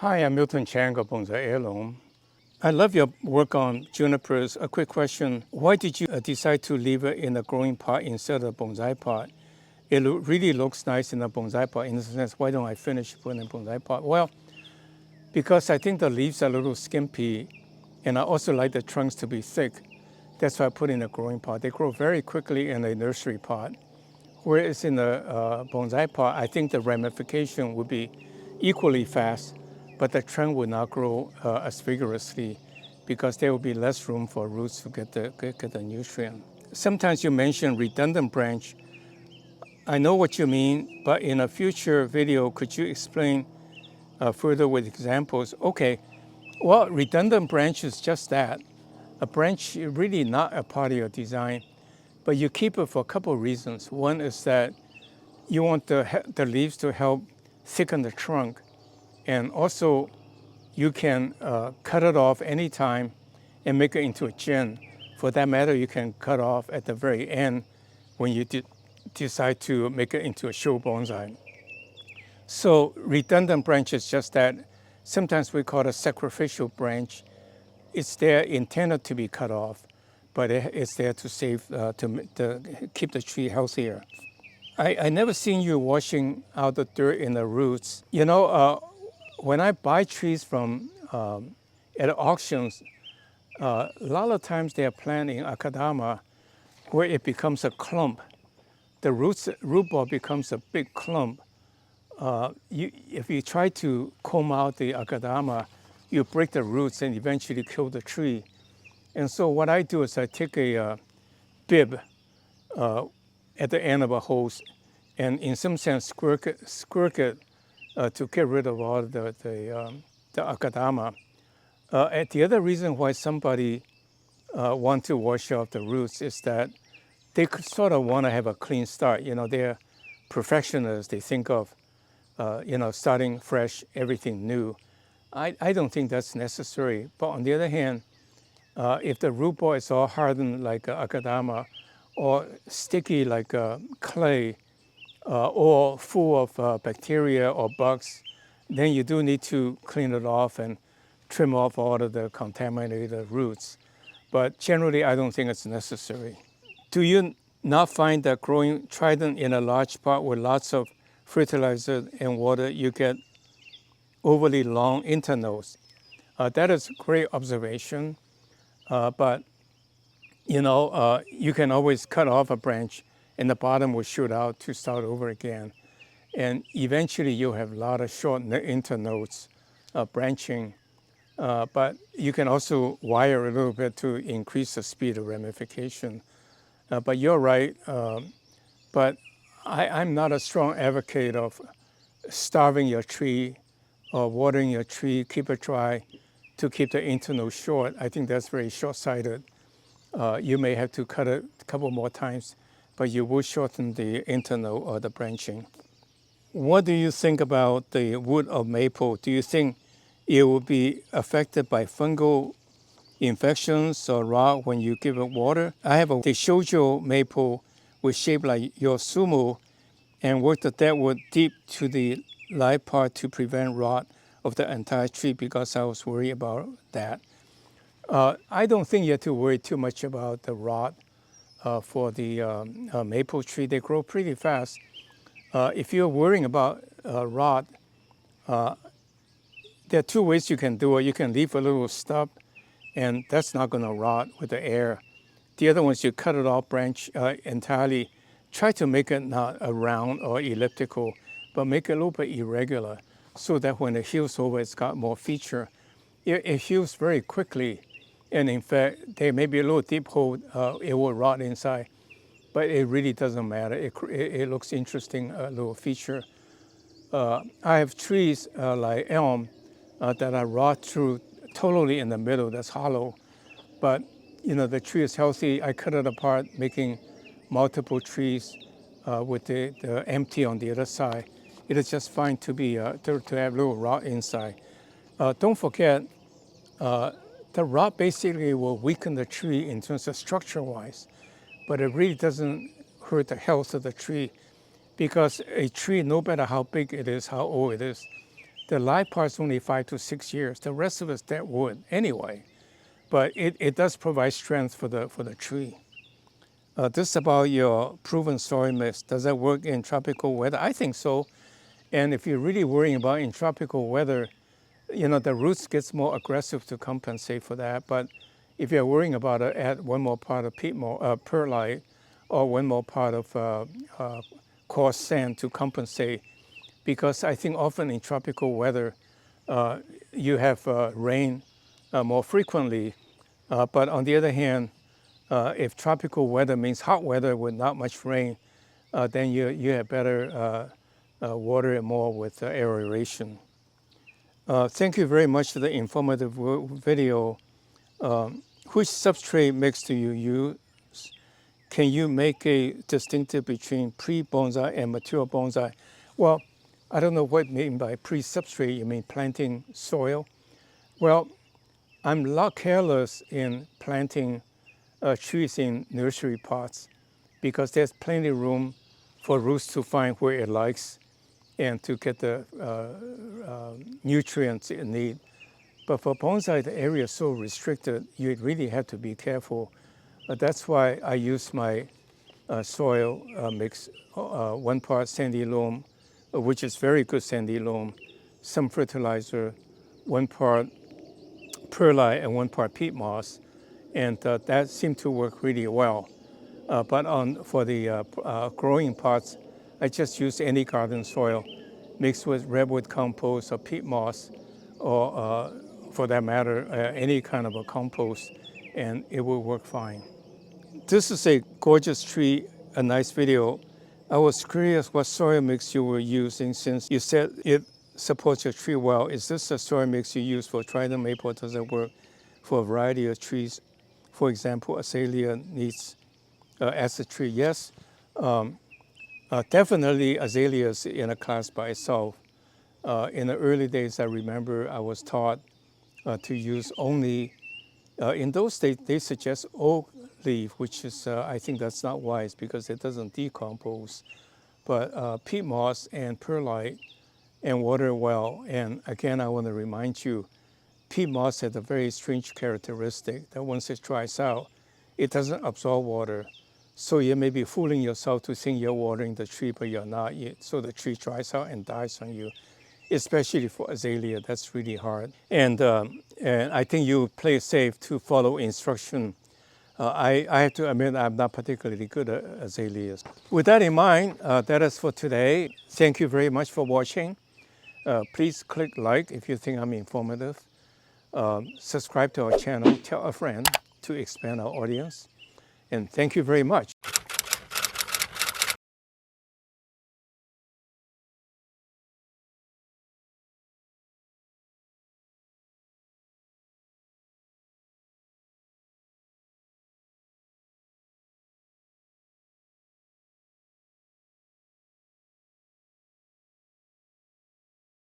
Hi, I'm miltonchang of Bonsaiheirloom. I love your work on junipers. A quick question. Why did you decide to leave it in a growing pot instead of a bonsai pot? It really looks nice in a bonsai pot. In the sense, why don't I finish putting in a bonsai pot? Well, because I think the leaves are a little skimpy, and I also like the trunks to be thick. That's why I put in a growing pot. They grow very quickly in a nursery pot. Whereas in a bonsai pot, I think the ramification would be equally fast, but the trunk would not grow as vigorously because there will be less room for roots to get the nutrient. Sometimes you mention redundant branch. I know what you mean, but in a future video, could you explain further with examples? Okay, well, redundant branch is just that. A branch is really not a part of your design, but you keep it for a couple of reasons. One is that you want the leaves to help thicken the trunk, and also you can cut it off anytime and make it into a gin. For that matter, you can cut off at the very end when you decide to make it into a show bonsai. So redundant branch is just that. Sometimes we call it a sacrificial branch. It's there intended to be cut off, but it's there to save, to keep the tree healthier. I never seen you washing out the dirt in the roots. You know, when I buy trees from at auctions, a lot of times they are planted in akadama where it becomes a clump. The root ball becomes a big clump. If you try to comb out the akadama, you break the roots and eventually kill the tree. And so what I do is I take a bib at the end of a hose and in some sense squirt it to get rid of all the akadama. And the other reason why somebody want to wash off the roots is that they sort of want to have a clean start. You know, they're professionals. They think of, starting fresh, everything new. I don't think that's necessary. But on the other hand, if the root ball is all hardened like akadama or sticky like clay or full of bacteria or bugs, then you do need to clean it off and trim off all of the contaminated roots. But generally, I don't think it's necessary. Do you not find that growing trident in a large pot with lots of fertilizer and water, you get overly long internodes? That is a great observation, but you can always cut off a branch and the bottom will shoot out to start over again. And eventually you'll have a lot of short internodes branching, but you can also wire a little bit to increase the speed of ramification. But you're right, but I'm not a strong advocate of starving your tree or watering your tree, keep it dry to keep the internode short. I think that's very short-sighted. You may have to cut it a couple more times, but you will shorten the internode or the branching. What do you think about the wood of maple? Do you think it will be affected by fungal infections or rot when you give it water? I have a shoujo maple with shape like your sumo and worked the dead wood deep to the live part to prevent rot of the entire tree because I was worried about that. I don't think you have to worry too much about the rot for the maple tree. They grow pretty fast. If you're worrying about rot, there are two ways you can do it. You can leave a little stub, and that's not going to rot with the air. The other one is you cut it off branch entirely. Try to make it not a round or elliptical, but make it a little bit irregular so that when it heals over, it's got more feature. It heals very quickly, and in fact, there may be a little deep hole, it will rot inside, but it really doesn't matter. It looks interesting, a little feature. I have trees like elm that are rot through totally in the middle, that's hollow. But the tree is healthy. I cut it apart, making multiple trees with the empty on the other side. It is just fine to have little rot inside. Don't forget, the rot basically will weaken the tree in terms of structure-wise, but it really doesn't hurt the health of the tree because a tree, no matter how big it is, how old it is, The live part is only 5 to 6 years. The rest of it's dead wood anyway. But it does provide strength for the tree. This is about your proven soil mix. Does that work in tropical weather? I think so. And if you're really worrying about in tropical weather, you know, the roots gets more aggressive to compensate for that. But if you're worrying about it, add one more part of perlite or one more part of coarse sand to compensate. Because I think often in tropical weather, you have rain more frequently. But on the other hand, if tropical weather means hot weather with not much rain, then you have better water it more with aeration. Thank you very much for the informative video. Which substrate mix do you use? Can you make a distinction between pre-bonsai and mature bonsai? Well, I don't know what you mean by pre-substrate. You mean planting soil? Well, I'm a lot careless in planting trees in nursery pots because there's plenty of room for roots to find where it likes and to get the nutrients it needs. But for bonsai, the area is so restricted, you really have to be careful. That's why I use my soil mix, 1 part sandy loam, which is very good sandy loam, some fertilizer, 1 part perlite and 1 part peat moss, and that seemed to work really well. But for the growing pots, I just use any garden soil mixed with redwood compost or peat moss, or for that matter, any kind of a compost, and it will work fine. This is a gorgeous tree, a nice video. I was curious what soil mix you were using since you said it supports your tree well. Is this the soil mix you use for trident maple? Does it work for a variety of trees? For example, azalea needs acid tree. Yes, definitely azaleas in a class by itself. In the early days, I remember I was taught to use only, in those days, they suggest oak leaf, which is, I think that's not wise because it doesn't decompose. But peat moss and perlite and water well. And again, I want to remind you, peat moss has a very strange characteristic that once it dries out, it doesn't absorb water. So you may be fooling yourself to think you're watering the tree, but you're not yet. So the tree dries out and dies on you, especially for azalea. That's really hard. And I think you play safe to follow instruction. I have to admit I'm not particularly good at azaleas. With that in mind, that is for today. Thank you very much for watching. Please click like if you think I'm informative. Subscribe to our channel, tell a friend to expand our audience. And thank you very much.